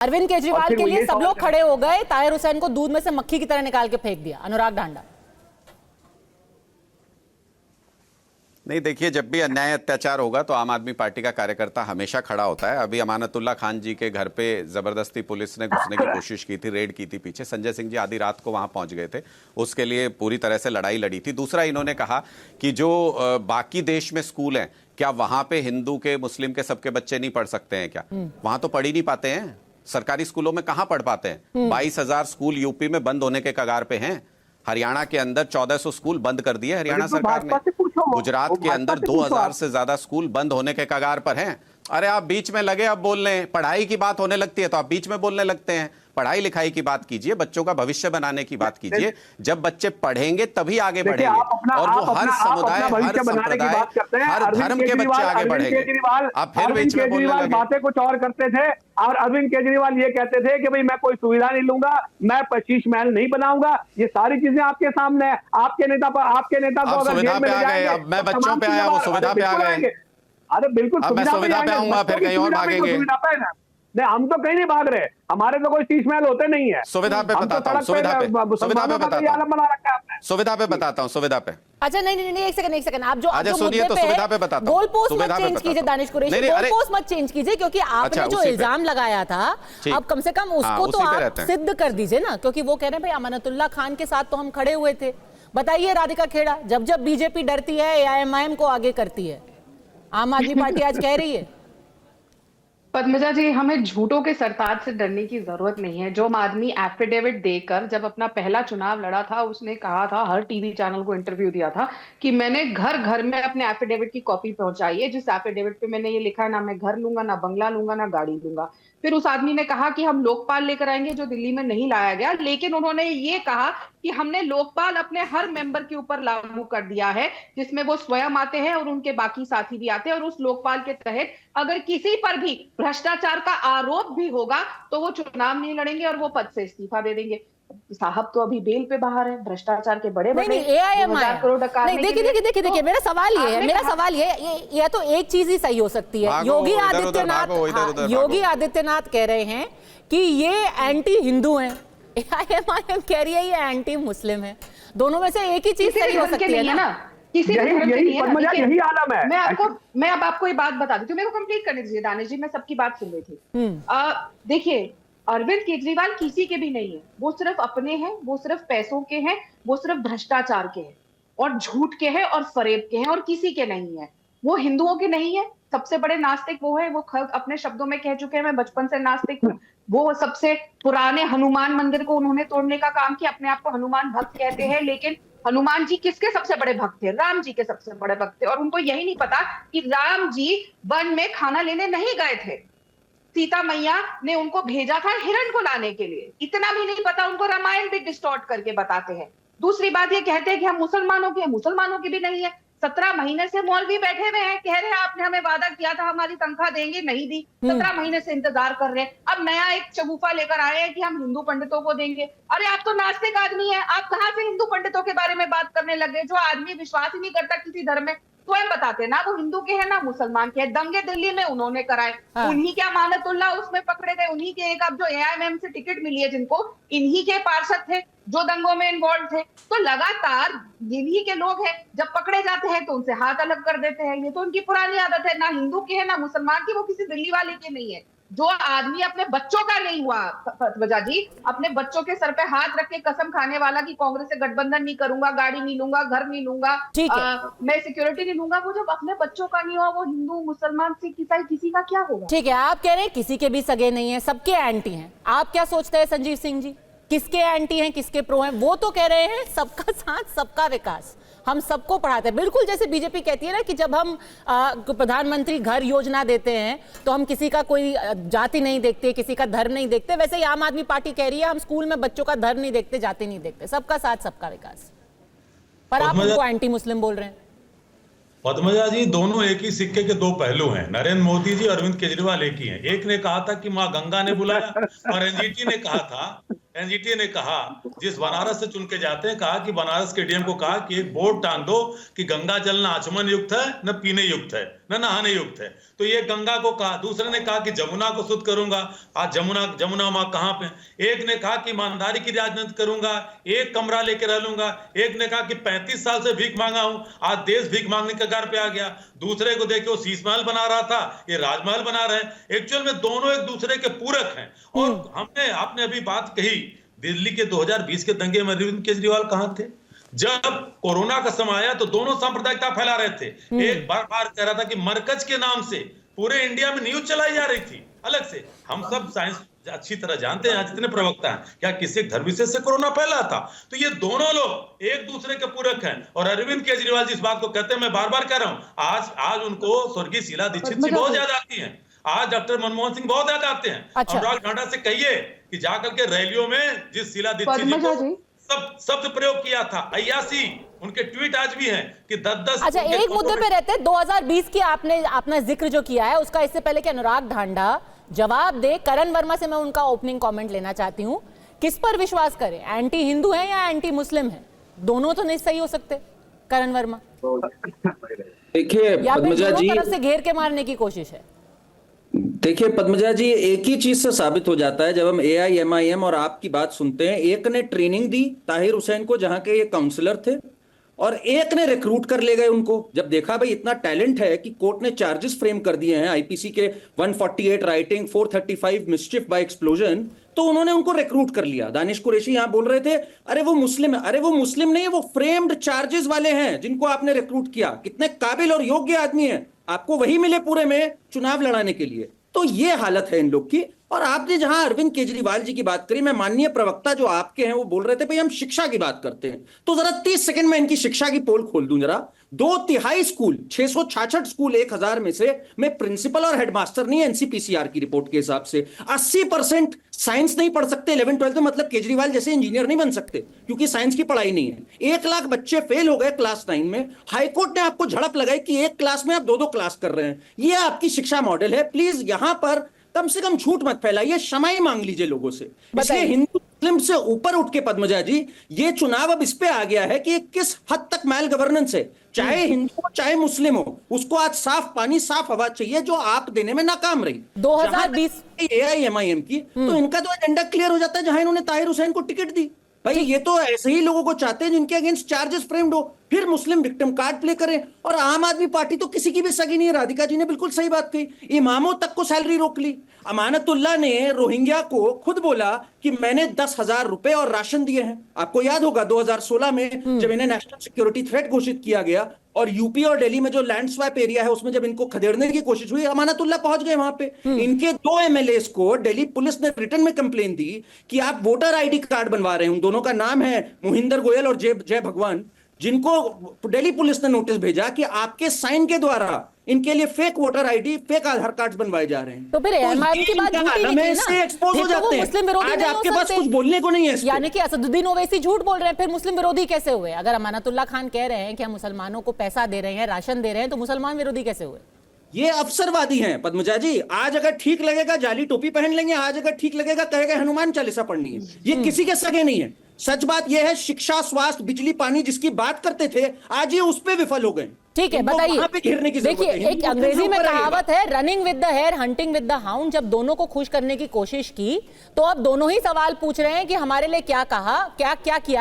अरविंद केजरीवाल के लिए सब लोग खड़े हो गए, ताहिर हुसैन को दूध में से मक्खी की तरह निकाल के फेंक दिया। अनुराग ढांडा। नहीं, देखिए, जब भी अन्याय अत्याचार होगा तो आम आदमी पार्टी का कार्यकर्ता हमेशा खड़ा होता है। अभी अमानतुल्लाह खान जी के घर पे जबरदस्ती पुलिस ने घुसने की कोशिश की थी, रेड की थी पीछे। संजय सिंह जी आधी रात को वहां पहुंच गए थे, उसके लिए पूरी तरह से लड़ाई लड़ी थी। दूसरा, इन्होंने कहा कि जो बाकी देश में स्कूल हैं, क्या वहां पे हिंदू के मुस्लिम के सबके बच्चे नहीं पढ़ सकते हैं क्या? वहां तो पढ़ ही नहीं पाते हैं। सरकारी स्कूलों में कहां पढ़ पाते हैं? 22,000 स्कूल यूपी में बंद होने के कगार पे हैं। हरियाणा के अंदर 1400 स्कूल बंद कर दिए हरियाणा सरकार ने। गुजरात के अंदर 2000 से ज्यादा स्कूल बंद होने के कगार पर हैं। अरे आप बीच में लगे, अब बोलने, पढ़ाई की बात होने लगती है तो आप बीच में बोलने लगते हैं। पढ़ाई लिखाई की बात कीजिए, बच्चों का भविष्य बनाने की बात कीजिए। जब बच्चे पढ़ेंगे तभी आगे बढ़ेंगे, और वो हर समुदाय, हर संप्रदाय, हर धर्म के बच्चे आगे बढ़ेंगे। आप फिर बीच में बोलने लगे। बातें कुछ और करते थे और अरविंद केजरीवाल ये कहते थे कि भाई मैं कोई सुविधा नहीं लूंगा, मैं शीश महल नहीं बनाऊंगा। ये सारी चीजें आपके सामने है। आपके नेता को अगर सुविधा पे आ गए, अब मैं बच्चों पे आया, वो सुविधा पे आ गए। अरे बिल्कुल, अब मैं सुविधा पे आऊंगा, फिर कहीं और भागेंगे। नहीं, हम तो कहीं नहीं भाग रहे, हमारे तो कोई शीश महल होते नहीं है। सुविधा पे बताता हूँ, सुविधा पे बताता हूँ, सुविधा पे बताता हूँ, सुविधा पे। अच्छा, नहीं, एक सेकंड, आप जो सुनिए तो सुविधा पे बताता हूँ। गोल पोस्ट मत चेंज कीजिए दानिश कुरैशी, गोल पोस्ट मत चेंज कीजिए, क्योंकि आपने जो इल्जाम लगाया था, अब कम से कम उसको तो आप सिद्ध कर दीजिए ना, क्योंकि वो कह रहे हैं भाई अमानतुल्लाह खान के साथ तो हम खड़े हुए थे। बताइए राधिका खेड़ा, जब बीजेपी डरती है एआईएमआईएम को आगे करती है, आम आदमी पार्टी आज कह रही है। पद्मजा जी, हमें झूठों के सरताज से डरने की जरूरत नहीं है। जो आदमी एफिडेविट देकर जब अपना पहला चुनाव लड़ा था, उसने कहा था, हर टीवी चैनल को इंटरव्यू दिया था कि मैंने घर घर में अपने एफिडेविट की कॉपी पहुंचाई है, जिस एफिडेविट पे मैंने ये लिखा है, ना मैं घर लूंगा, ना बंगला लूंगा, ना गाड़ी लूंगा। फिर उस आदमी ने कहा कि हम लोकपाल लेकर आएंगे, जो दिल्ली में नहीं लाया गया, लेकिन उन्होंने ये कहा कि हमने लोकपाल अपने हर मेंबर के ऊपर लागू कर दिया है, जिसमें वो स्वयं आते हैं और उनके बाकी साथी भी आते हैं, और उस लोकपाल के तहत अगर किसी पर भी भ्रष्टाचार का आरोप भी होगा तो वो चुनाव नहीं लड़ेंगे और वो पद से इस्तीफा दे देंगे। साहब तो अभी बेल पे बाहर है, भ्रष्टाचार के बड़े बड़े देखिए, मेरा सवाल ये तो एक चीज ही सही हो सकती है। योगी आदित्यनाथ कह रहे हैं कि ये एंटी हिंदू हैं, एआईएमआईएम कह रही है ये एंटी मुस्लिम है। दोनों में से एक ही चीज सही हो सकती है ना? किसी यही आलम है। मैं अब आपको ये बात बता देती हूँ, मेरे को कंप्लीट करने दीजिए दानिश जी, मैं सबकी बात सुन रही थी। देखिए, अरविंद केजरीवाल किसी के भी नहीं है, वो सिर्फ अपने हैं, वो सिर्फ पैसों के हैं, वो सिर्फ भ्रष्टाचार के हैं और झूठ के हैं और फरेब के हैं, और किसी के नहीं है। वो हिंदुओं के नहीं है। सबसे बड़े नास्तिक वो है, वो अपने शब्दों में कह चुके हैं, मैं बचपन से नास्तिक हूँ। वो सबसे पुराने हनुमान मंदिर को उन्होंने तोड़ने का काम किया, अपने आप को हनुमान भक्त कहते हैं, लेकिन हनुमान जी किसके सबसे बड़े भक्त थे? राम जी के सबसे बड़े भक्त थे। और उनको यही नहीं पता कि राम जी वन में खाना लेने नहीं गए थे, सीता मैया ने उनको भेजा था हिरण को लाने के लिए। इतना भी नहीं पता उनको, रामायण भी डिस्टॉर्ट करके बताते हैं। दूसरी बात ये कहते हैं कि हम मुसलमानों के हैं, मुसलमानों की भी नहीं है। 17 महीने से मौलवी बैठे हुए हैं, कह रहे हैं आपने हमें वादा किया था हमारी तनख्वाह देंगे, नहीं दी। 17 महीने से इंतजार कर रहे हैं। अब नया एक शगुफा लेकर आए हैं कि हम हिंदू पंडितों को देंगे। अरे आप तो नास्तिक आदमी है, आप कहां से हिंदू पंडितों के बारे में बात करने लगे? जो आदमी विश्वास ही नहीं करता किसी धर्म में, स्वयं बताते ना वो हिंदू के हैं ना मुसलमान के हैं। दंगे दिल्ली में उन्होंने कराए, उन्हीं के अमानतुल्लाह उसमें पकड़े गए, उन्हीं के एक अब जो एआईएमआईएम से टिकट मिली है जिनको, इन्हीं के पार्षद थे जो दंगों में इन्वॉल्व थे। तो लगातार इन्हीं के लोग हैं, जब पकड़े जाते हैं तो उनसे हाथ अलग कर देते हैं। ये तो उनकी पुरानी आदत है, ना हिंदू की है ना मुसलमान की, वो किसी दिल्ली वाले की नहीं है। जो आदमी अपने बच्चों का नहीं हुआ वजह जी, अपने बच्चों के सर पे हाथ रख के कसम खाने वाला कि कांग्रेस से गठबंधन नहीं करूंगा, गाड़ी नहीं लूंगा, घर नहीं लूंगा, मैं सिक्योरिटी नहीं लूंगा, वो जब अपने बच्चों का नहीं हुआ, वो हिंदू मुसलमान सिख ईसाई किसी का क्या होगा? ठीक है, आप कह रहे हैं किसी के भी सगे नहीं है, सबके एंटी हैं। आप क्या सोचते हैं संजीव सिंह जी, किसके एंटी हैं, किसके प्रो हैं? वो तो कह रहे हैं सबका साथ सबका विकास, हम सबको पढ़ाते हैं। बिल्कुल जैसे बीजेपी कहती है ना कि जब हम प्रधानमंत्री घर योजना देते हैं तो हम किसी का कोई जाति नहीं देखते, किसी का धर्म नहीं देखते, वैसे ही आम आदमी पार्टी कह रही है हम स्कूल में बच्चों का धर्म नहीं देखते, जाति नहीं देखते, सबका साथ सबका विकास। पर आप उनको एंटी मुस्लिम बोल रहे हैं। पद्मजा जी, दोनों एक ही सिक्के के दो पहलू हैं। नरेंद्र मोदी जी, अरविंद केजरीवाल एक ही हैं। एक ने कहा था कि माँ गंगा ने बुलाया, और एनजीटी ने कहा जिस बनारस से चुन के जाते हैं, कहा कि बनारस के डीएम को कहा कि एक बोर्ड टांग दो कि गंगा जल न आचमन युक्त है न पीने युक्त है, न नहाने युक्त है। तो ये गंगा को कहा, दूसरे ने कहा कि जमुना को शुद्ध करूंगा। आज जमुना माँ कहाँ पे? एक ने कहा कि ईमानदारी की राजनीति करूंगा, एक कमरा लेके रह लूंगा। एक ने कहा कि 35 साल से भीख मांगा हूं, आज देश भीख मांगने के घर पे आ गया। दूसरे को देखिए, वो शीश महल बना रहा था, ये राजमहल बना रहे हैं। एक्चुअल में दोनों एक दूसरे के पूरक हैं। और आपने अभी बात कही दिल्ली के 2020 के दंगे में अरविंद केजरीवाल कहाँ थे? जब कोरोना का समय आया तो दोनों सांप्रदायिकता फैला रहे थे। एक बार कह रहा था कि मरकज के नाम से पूरे इंडिया में न्यूज चलाई जा रही थी अलग से। हम सब साइंस अच्छी तरह जानते हैं, जितने प्रवक्ता हैं, क्या किसी धर्म विशेष से कोरोना फैला था? तो ये दोनों लोग एक दूसरे के पूरक हैं। और अरविंद केजरीवाल जिस बात को कहते हैं, मैं बार बार कह रहा हूं, आज उनको स्वर्गीय शीला दीक्षित जी बहुत याद आती है, आज डॉक्टर मनमोहन सिंह बहुत याद आते हैं। अनुराग ठाकुर से कहिए कि जाकर के रैलियों में जिस शीला दीक्षित जी को शब्द प्रयोग किया था, अय्यासी, उनके ट्वीट आज भी हैं कि 10-10। अच्छा, एक मुद्दे पे रहते हैं, 2020 की आपने जिक्र जो किया है उसका, इससे पहले कि अनुराग ढांडा जवाब दे, करण वर्मा से मैं उनका ओपनिंग कमेंट लेना चाहती हूं। किस पर विश्वास करें, एंटी हिंदू है या एंटी मुस्लिम है? दोनों तो नहीं सही हो सकते, करण वर्मा। देखिए पद्मजा जी, तरफ से घेर के मारने की कोशिश है। देखिए पद्मजा जी, एक ही चीज से साबित हो जाता है जब हम AIMIM और आपकी बात सुनते हैं। एक ने ट्रेनिंग दी ताहिर हुसैन को, जहां के ये काउंसलर थे, और एक ने रिक्रूट कर ले गए उनको। जब देखा भाई इतना टैलेंट है कि कोर्ट ने चार्जेस फ्रेम कर दिए हैं IPC के 148 राइटिंग, 435 मिसचिफ बाय एक्सप्लोजन, तो उन्होंने उनको रिक्रूट कर लिया। दानिश कुरैशी यहां बोल रहे थे अरे वो मुस्लिम है, अरे वो मुस्लिम नहीं है, वो फ्रेम्ड चार्जेस वाले हैं जिनको आपने रिक्रूट किया। कितने काबिल और योग्य आदमी है, आपको वही मिले पूरे में चुनाव लड़ाने के लिए। तो ये हालत है इन लोग की। और आपने जहां अरविंद केजरीवाल जी की बात करी, मैं माननीय प्रवक्ता जो आपके हैं वो बोल रहे थे भाई हम शिक्षा की बात करते हैं, तो जरा 30 सेकंड में इनकी शिक्षा की पोल खोल दूं जरा। 2/3 स्कूल, 666 स्कूल 1000 में से, में प्रिंसिपल और हेडमास्टर नहीं है NCPCR की रिपोर्ट के हिसाब से। 80% साइंस नहीं पढ़ सकते 11-12 में, मतलब केजरीवाल जैसे इंजीनियर नहीं बन सकते क्योंकि साइंस की पढ़ाई नहीं है। 1 लाख बच्चे फेल हो गए क्लास 9 में। हाईकोर्ट ने आपको झड़प लगाई कि एक क्लास में आप 2-2 क्लास कर रहे हैं। ये आपकी शिक्षा मॉडल है। प्लीज यहां पर कम से कम झूठ मत फैलाइए, क्षमा ही मांग लीजिए लोगों से। इसलिए हिंदू मुस्लिम से ऊपर उठ के पद्मजा जी, ये चुनाव अब इस पे आ गया है कि किस हद तक मैल गवर्नेंस है। चाहे हिंदू हो चाहे मुस्लिम हो, उसको आज साफ पानी साफ हवा चाहिए, जो आप देने में नाकाम रही 2020 AIMIM की। तो इनका तो एजेंडा क्लियर हो जाता है जहां इन्होंने ताहिर हुसैन को टिकट दी। भाई ये तो ऐसे ही लोगों को चाहते हैं जिनके अगेंस्ट चार्जेस फ्रेम्ड हो, फिर मुस्लिम विक्टिम कार्ड प्ले करें। और आम आदमी पार्टी तो किसी की भी सगी नहीं है। राधिका जी ने बिल्कुल सही बात कही, इमामों तक को सैलरी रोक ली। अमानतुल्लाह ने रोहिंग्या को खुद बोला कि मैंने 10,000 रुपए और राशन दिए हैं। आपको याद होगा 2016 में जब इन्हें नेशनल सिक्योरिटी थ्रेट घोषित किया गया और यूपी और दिल्ली में जो लैंड स्वैप एरिया है उसमें जब इनको खदेड़ने की कोशिश हुई, अमानतुल्लाह पहुंच गए वहां पे। इनके 2 MLAs को दिल्ली पुलिस ने रिटर्न में कंप्लेन दी कि आप वोटर ID कार्ड बनवा रहे हैं। दोनों का नाम है मोहिंदर गोयल और जय भगवान, जिनको दिल्ली पुलिस ने नोटिस भेजा कि आपके साइन के द्वारा इनके लिए फेक वोटर ID, फेक आधार कार्ड बनवाए जा रहे हैं। तो फिर की बात झूठी निकली ना, एक्सपोज हो जाते हैं। मुस्लिम विरोधी आज आपके पास कुछ बोलने को नहीं है। यानी कि असदुद्दीन ओवैसी झूठ बोल रहे हैं, फिर मुस्लिम विरोधी कैसे हुए? अगर अमानतुल्लाह खान कह रहे हैं कि हम मुसलमानों को पैसा दे रहे हैं, राशन दे रहे हैं, तो मुसलमान विरोधी कैसे हुए? ये अवसरवादी हैं पद्मजा जी। आज अगर ठीक लगेगा जाली टोपी पहन लेंगे, आज अगर ठीक लगेगा कहेगा हनुमान चालीसा पढ़नी है। ये किसी के सगे नहीं है। सच बात यह है, शिक्षा, स्वास्थ्य, बिजली, पानी जिसकी बात करते थे आज ये उस पे विफल हो गए। ठीक है, बताइए। देखिए, एक अंग्रेजी में कहावत है, running with the hare, hunting with the hound. जब दोनों को खुश करने की कोशिश की तो अब दोनों ही सवाल पूछ रहे हैं कि हमारे लिए क्या कहा, क्या क्या किया है।